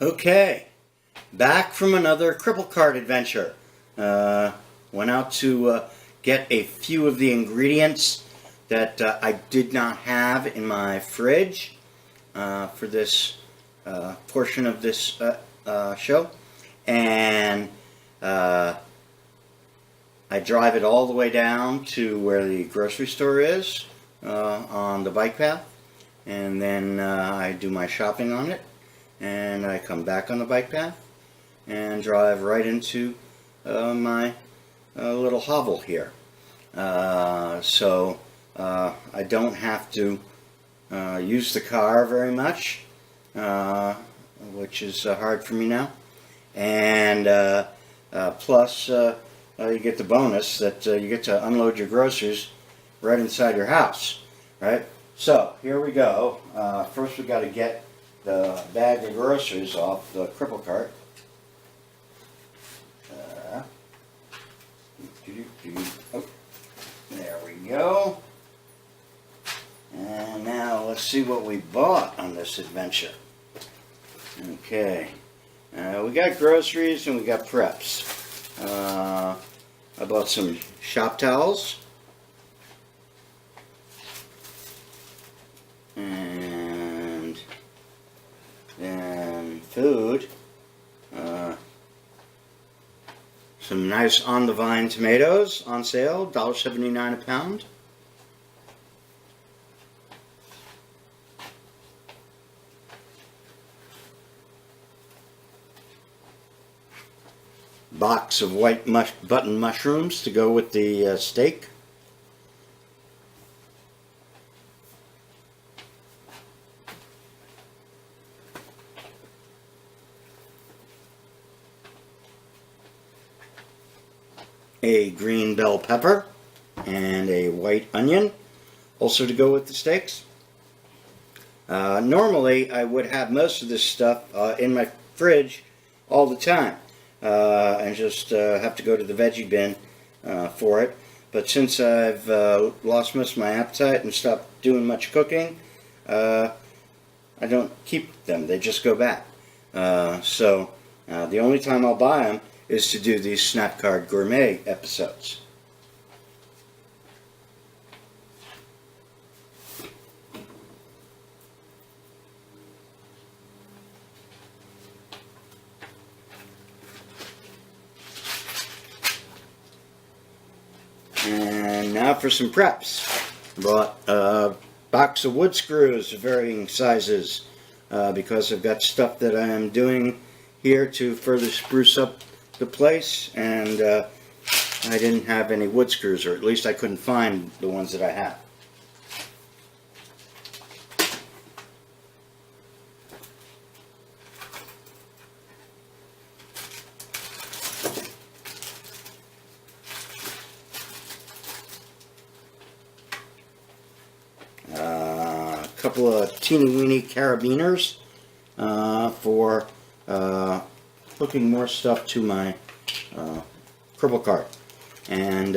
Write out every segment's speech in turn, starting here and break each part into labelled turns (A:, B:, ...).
A: Okay, back from another cripple cart adventure. Went out to get a few of the ingredients that I did not have in my fridge for this portion of this show. And I drive it all the way down to where the grocery store is on the bike path. And then I do my shopping on it. And I come back on the bike path and drive right into my little hovel here. So I don't have to use the car very much, which is hard for me now. And plus you get the bonus that you get to unload your groceries right inside your house, right? So here we go. First we got to get the bag of groceries off the cripple cart. Oh, there we go. And now let's see what we bought on this adventure. Okay, we got groceries and we got preps. I bought some shop towels. And then food. Some nice on the vine tomatoes on sale, $1.79 a pound. Box of white button mushrooms to go with the steak. A green bell pepper and a white onion, also to go with the steaks. Normally I would have most of this stuff in my fridge all the time and just have to go to the veggie bin for it. But since I've lost most of my appetite and stopped doing much cooking, I don't keep them. They just go back. So the only time I'll buy them is to do these Snap Card Gourmet episodes. And now for some preps. Bought a box of wood screws of varying sizes because I've got stuff that I am doing here to further spruce up the place, and I didn't have any wood screws, or at least I couldn't find the ones that I have. A couple of teeny weeny carabiners for hooking more stuff to my cripple cart, and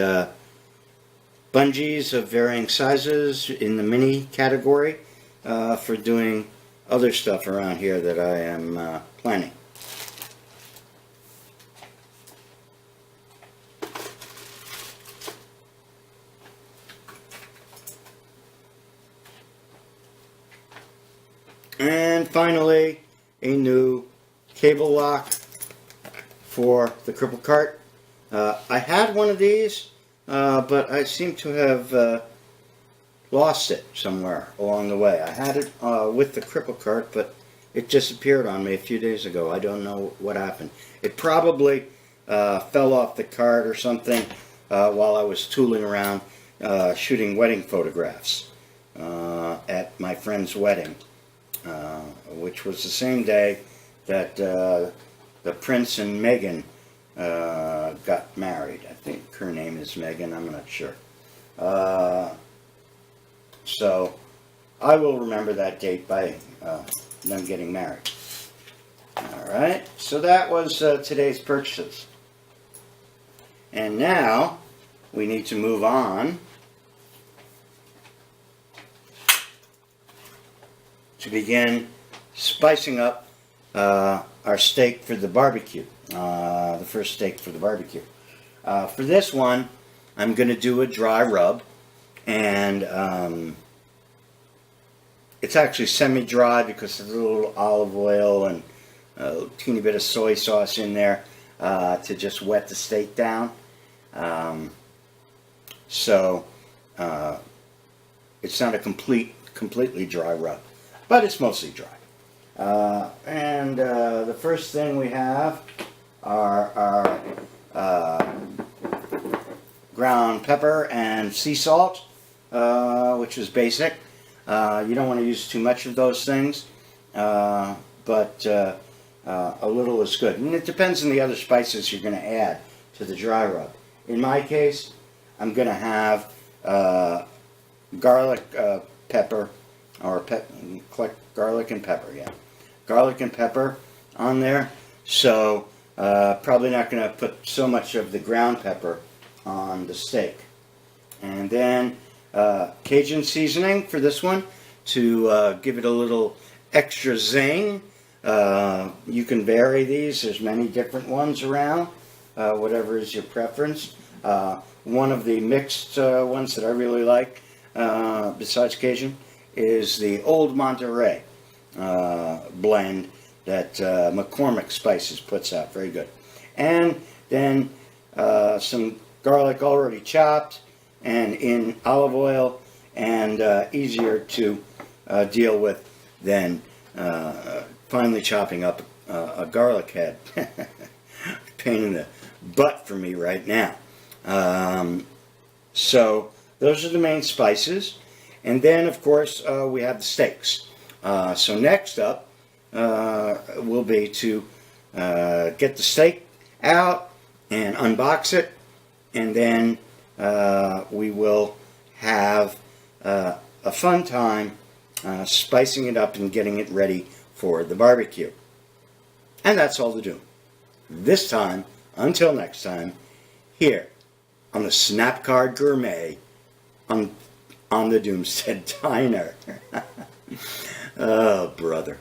A: bungees of varying sizes in the mini category for doing other stuff around here that I am planning. And finally, a new cable lock for the cripple cart. I had one of these, but I seem to have lost it somewhere along the way. I had it with the cripple cart, but it disappeared on me a few days ago. I don't know what happened. It probably fell off the cart or something while I was tooling around shooting wedding photographs at my friend's wedding, which was the same day that the Prince and Meghan got married. I think her name is Meghan, I'm not sure. So I will remember that date by them getting married. Alright, so that was today's purchases. And now we need to move on to begin spicing up our steak for the barbecue, the first steak for the barbecue. For this one, I'm going to do a dry rub, and it's actually semi-dry because there's a little olive oil and a teeny bit of soy sauce in there to just wet the steak down. So it's not a completely dry rub, but it's mostly dry. And the first thing we have are our ground pepper and sea salt, which is basic. You don't want to use too much of those things, but a little is good. And it depends on the other spices you're going to add to the dry rub. In my case, I'm going to have garlic pepper, or garlic and pepper, yeah. Garlic and pepper on there. So probably not going to put so much of the ground pepper on the steak. And then Cajun seasoning for this one to give it a little extra zing. You can vary these. There's many different ones around, whatever is your preference. One of the mixed ones that I really like, besides Cajun, is the Old Monterey blend that McCormick Spices puts out. Very good. And then some garlic already chopped and in olive oil, and easier to deal with than finally chopping up a garlic head. Pain in the butt for me right now. So those are the main spices, and then of course we have the steaks. So next up will be to get the steak out and unbox it, and then we will have a fun time spicing it up and getting it ready for the barbecue. And that's all to do. This time, until next time, here on the Snap Card Gourmet on the Doomstead Diner. Oh, brother.